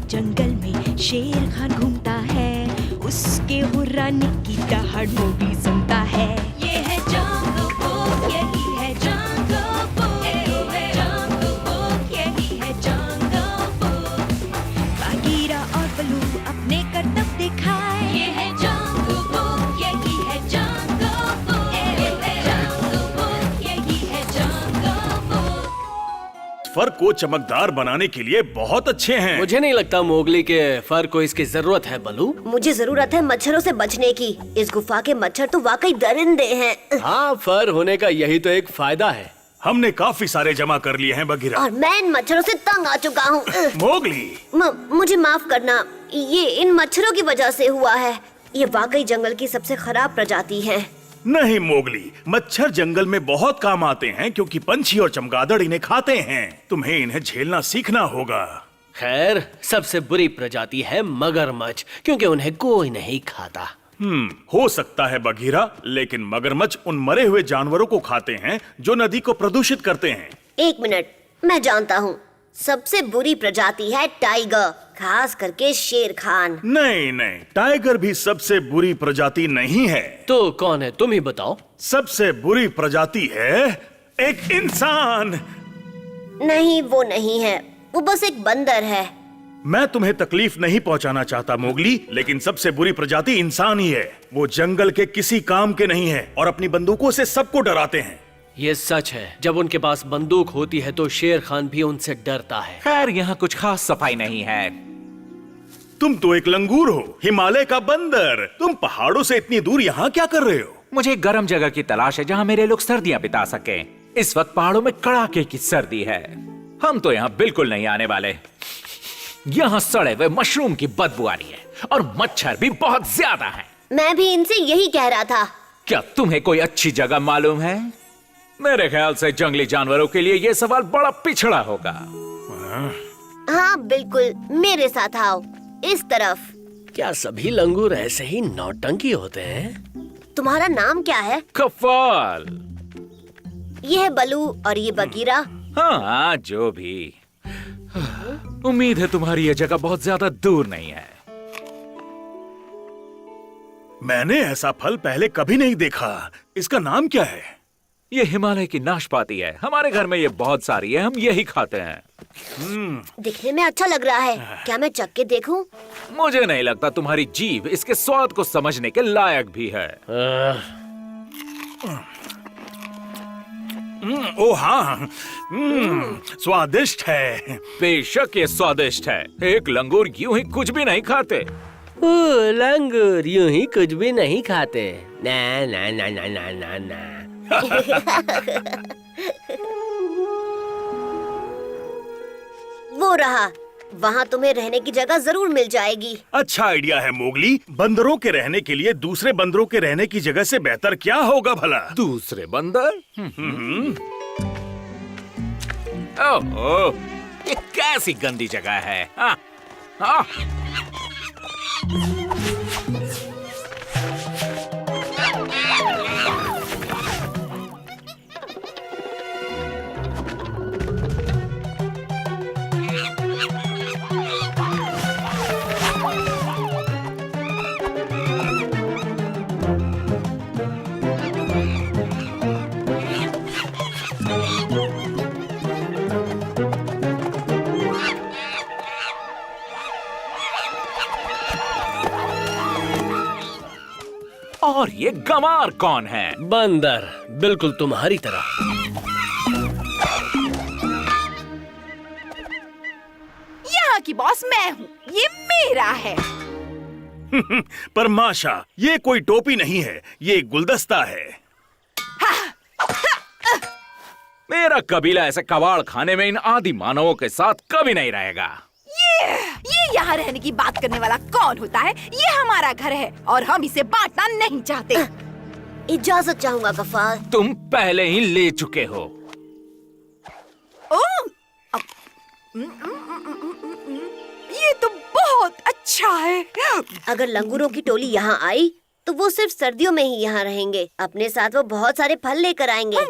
जंगल में शेर खान घूमता है, उसके हुर्राने की दहाड़ वो भी सुनता है। ये है जंगल बुक, यही है जंगल बुक, जंगल बुक, यही है जंगल बुक। बागीरा और बलू अपने करतब दिखाए, ये है जंगल बुक, यही है जंगल बुक, जंगल बुक, यही है जंगल बुक। फर को चमकदार बनाने के लिए बहुत अच्छे हैं। मुझे नहीं लगता मोगली के फर को इसकी जरूरत है बलू। मुझे जरूरत है मच्छरों से बचने की। इस गुफा के मच्छर तो वाकई दरिंदे हैं। हाँ, फर होने का यही तो एक फायदा है। हमने काफी सारे जमा कर लिए हैं बगीरा। और मैं इन मच्छरों से तंग आ चुका हूँ। मोगली, मुझे माफ करना, ये इन मच्छरों की वजह से हुआ है। ये वाकई जंगल की सबसे खराब प्रजाति है। नहीं मोगली, मच्छर जंगल में बहुत काम आते हैं क्योंकि पंछी और चमगादड़ इन्हें खाते हैं। तुम्हें इन्हें झेलना सीखना होगा। खैर, सबसे बुरी प्रजाति है मगरमच्छ, क्योंकि उन्हें कोई नहीं खाता। हो सकता है बगीरा, लेकिन मगरमच्छ उन मरे हुए जानवरों को खाते हैं जो नदी को प्रदूषित करते हैं। एक मिनट, मैं जानता हूँ। सबसे बुरी प्रजाति है टाइगर, खास करके शेर खान। नहीं नहीं, टाइगर भी सबसे बुरी प्रजाति नहीं है। तो कौन है, तुम ही बताओ। सबसे बुरी प्रजाति है एक इंसान। नहीं, वो नहीं है, वो बस एक बंदर है। मैं तुम्हें तकलीफ नहीं पहुंचाना चाहता मोगली, लेकिन सबसे बुरी प्रजाति इंसान ही है। वो जंगल के किसी काम के नहीं है और अपनी बंदूकों से सबको डराते हैं। ये सच है, जब उनके पास बंदूक होती है तो शेर खान भी उनसे डरता है। खैर, यहाँ कुछ खास सफाई नहीं है। तुम तो एक लंगूर हो, हिमालय का बंदर। तुम पहाड़ों से इतनी दूर यहाँ क्या कर रहे हो? मुझे एक गर्म जगह की तलाश है जहाँ मेरे लोग सर्दियाँ बिता सकें। इस वक्त पहाड़ों में कड़ाके की सर्दी है। हम तो यहाँ बिल्कुल नहीं आने वाले। यहाँ सड़े हुए मशरूम की बदबू आ रही है और मच्छर भी बहुत ज्यादा हैं। मैं भी इनसे यही कह रहा था। क्या तुम्हें कोई अच्छी जगह मालूम है? मेरे ख्याल से जंगली जानवरों के लिए ये सवाल बड़ा पिछड़ा होगा। हाँ बिल्कुल, मेरे साथ आओ, इस तरफ। क्या सभी लंगूर ऐसे ही नौटंकी होते हैं? तुम्हारा नाम क्या है? कफाल। ये है बलू और ये बगीरा। हाँ, जो भी। उम्मीद है तुम्हारी ये जगह बहुत ज्यादा दूर नहीं है। मैंने ऐसा फल पहले कभी नहीं देखा। इसका नाम क्या है? ये हिमालय की नाशपाती है। हमारे घर में ये बहुत सारी है, हम यही खाते हैं। दिखने में अच्छा लग रहा है, क्या मैं चख के देखूं? मुझे नहीं लगता तुम्हारी जीभ इसके स्वाद को समझने के लायक भी है। ओ हाँ, स्वादिष्ट है। बेशक ये स्वादिष्ट है। एक लंगूर यूं ही कुछ भी नहीं खाते। ओ, लंगूर यूं ही कुछ भी नहीं खाते। ना ना ना ना ना ना ना। वो रहा, वहाँ तुम्हें रहने की जगह जरूर मिल जाएगी। अच्छा आइडिया है मोगली। बंदरों के रहने के लिए दूसरे बंदरों के रहने की जगह से बेहतर क्या होगा भला? दूसरे बंदर? ओह, ये कैसी गंदी जगह है। हाँ, हाँ। और ये गंवार कौन है? बंदर, बिल्कुल तुम्हारी तरह। यहाँ की बॉस मैं हूँ, ये मेरा है। पर माशा, ये कोई टोपी नहीं है, ये एक गुलदस्ता है। मेरा कबीला ऐसे कबाड़ खाने में इन आदि मानवों के साथ कभी नहीं रहेगा। ये यहाँ रहने की बात करने वाला कौन होता है? ये हमारा घर है और हम इसे बांटना नहीं चाहते। इजाजत चाहूंगा कफाल। तुम पहले ही ले चुके हो। ये तो बहुत अच्छा है। अगर लंगूरों की टोली यहाँ आई तो वो सिर्फ सर्दियों में ही यहाँ रहेंगे। अपने साथ वो बहुत सारे फल लेकर आएंगे।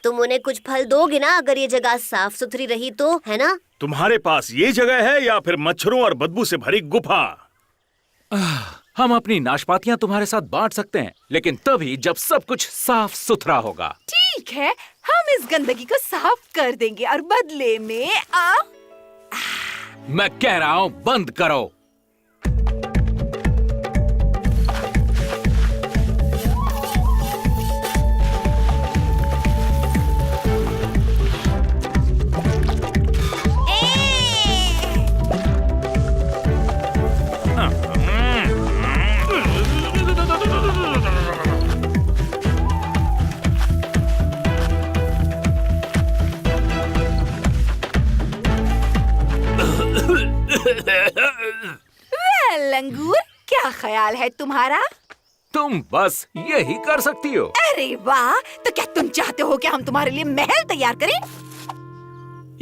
तुम उन्हें कुछ फल दोगे ना अगर ये जगह साफ सुथरी रही तो, है ना? तुम्हारे पास ये जगह है या फिर मच्छरों और बदबू से भरी गुफा? हम अपनी नाशपातियां तुम्हारे साथ बांट सकते हैं, लेकिन तभी जब सब कुछ साफ सुथरा होगा। ठीक है, हम इस गंदगी को साफ कर देंगे और बदले में मैं कह रहा हूँ बंद करो। लंगूर, क्या ख्याल है तुम्हारा? तुम बस यही कर सकती हो। अरे वाह, तो क्या तुम चाहते हो कि हम तुम्हारे लिए महल तैयार करें?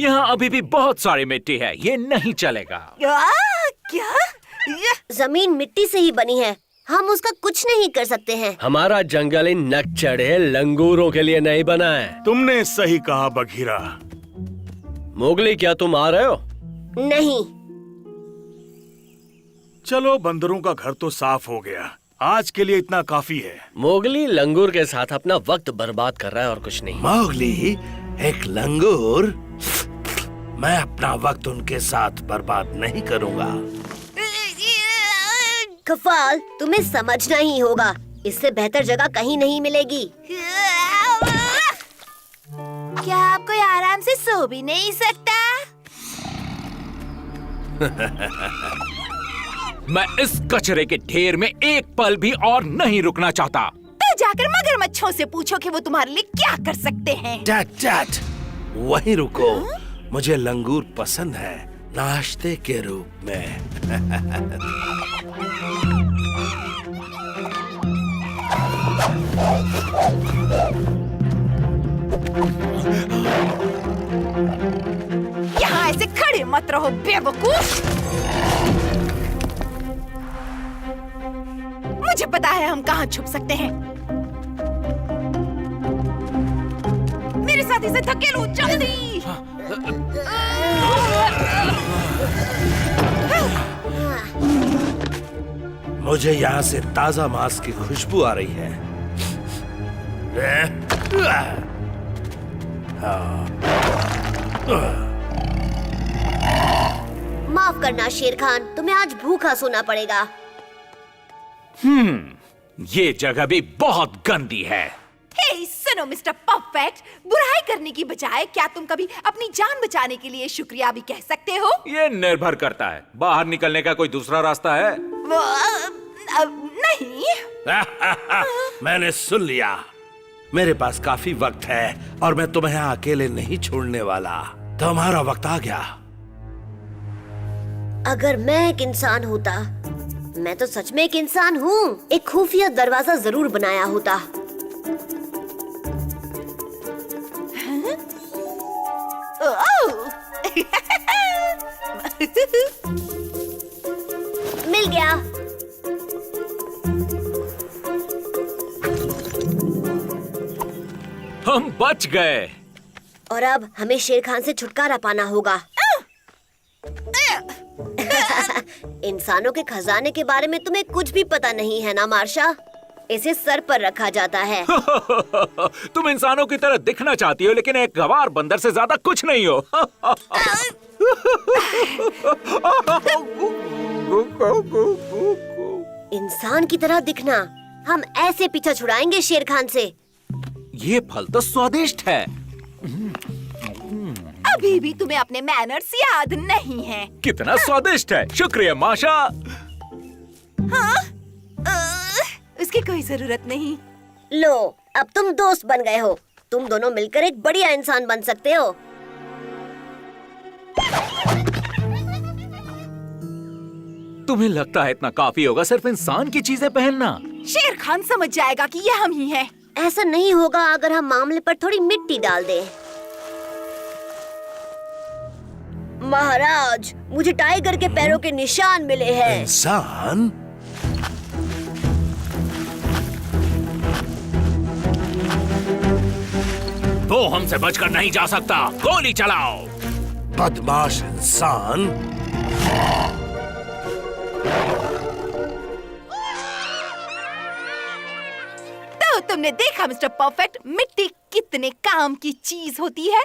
यहाँ अभी भी बहुत सारी मिट्टी है, ये नहीं चलेगा। क्या? जमीन मिट्टी से ही बनी है, हम उसका कुछ नहीं कर सकते हैं। हमारा जंगल इन नक चढ़े लंगूरों के लिए नहीं बना है। तुमने सही कहा बघीरा। मोगली, क्या तुम आ रहे हो? नहीं। चलो, बंदरों का घर तो साफ हो गया, आज के लिए इतना काफी है। मोगली लंगूर के साथ अपना वक्त बर्बाद कर रहा है और कुछ नहीं। मोगली एक लंगूर, मैं अपना वक्त उनके साथ बर्बाद नहीं करूंगा। कफाल, तुम्हें समझना ही होगा, इससे बेहतर जगह कहीं नहीं मिलेगी। क्या आप कोई आराम से सो भी नहीं सकता? मैं इस कचरे के ढेर में एक पल भी और नहीं रुकना चाहता। तो जाकर मगरमच्छों से पूछो कि वो तुम्हारे लिए क्या कर सकते हैं। टट, वहीं रुको। मुझे लंगूर पसंद है, नाश्ते के रूप में। यहाँ ऐसे खड़े मत रहो बेवकूफ। मुझे पता है हम कहाँ छुप सकते हैं। मेरे साथ इसे धकेलो जल्दी। मुझे यहाँ से ताजा मांस की खुशबू आ रही है। माफ करना शेर खान, तुम्हें आज भूखा सोना पड़ेगा। ये जगह भी बहुत गंदी है। हे सुनो मिस्टर परफेक्ट, बुराई करने की बजाय क्या तुम कभी अपनी जान बचाने के लिए शुक्रिया भी कह सकते हो? ये निर्भर करता है, बाहर निकलने का कोई दूसरा रास्ता है? नहीं। मैंने सुन लिया। मेरे पास काफी वक्त है और मैं तुम्हें यहाँ अकेले नहीं छोड़ने वाला। तुम्हारा वक्त आ गया। अगर मैं एक इंसान होता, मैं तो सच में एक इंसान हूँ, एक खुफिया दरवाजा जरूर बनाया होता। मिल गया। हम बच गए। और अब हमें शेर खान से छुटकारा पाना होगा। इंसानों के खजाने के बारे में तुम्हें कुछ भी पता नहीं है ना मार्शा? इसे सर पर रखा जाता है। तुम इंसानों की तरह दिखना चाहती हो, लेकिन एक गवार बंदर से ज्यादा कुछ नहीं हो। इंसान की तरह दिखना, हम ऐसे पीछा छुड़ाएंगे शेर खान से। ये फल तो स्वादिष्ट है। अभी भी तुम्हें अपने मैनर्स याद नहीं हैं। कितना स्वादिष्ट है। शुक्रिया माशा। हाँ? उसकी कोई जरूरत नहीं। लो, अब तुम दोस्त बन गए हो। तुम दोनों मिलकर एक बढ़िया इंसान बन सकते हो। तुम्हें लगता है इतना काफी होगा सिर्फ इंसान की चीजें पहनना? शेर खान समझ जाएगा कि ये हम ही हैं। ऐसा नहीं होगा अगर हम मामले पर थोड़ी मिट्टी डाल दें। महाराज, मुझे टाइगर के पैरों के निशान मिले हैं। इंसान? तो वो हमसे बचकर नहीं जा सकता। गोली चलाओ। बदमाश इंसान। तो तुमने देखा मिस्टर परफेक्ट, मिट्टी कितने काम की चीज होती है।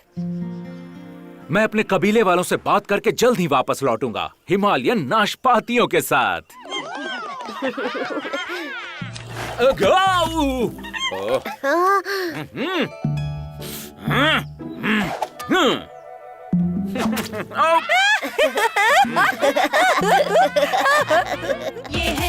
मैं अपने कबीले वालों से बात करके जल्द ही वापस लौटूंगा, हिमालयन नाशपातियों के साथ। ये है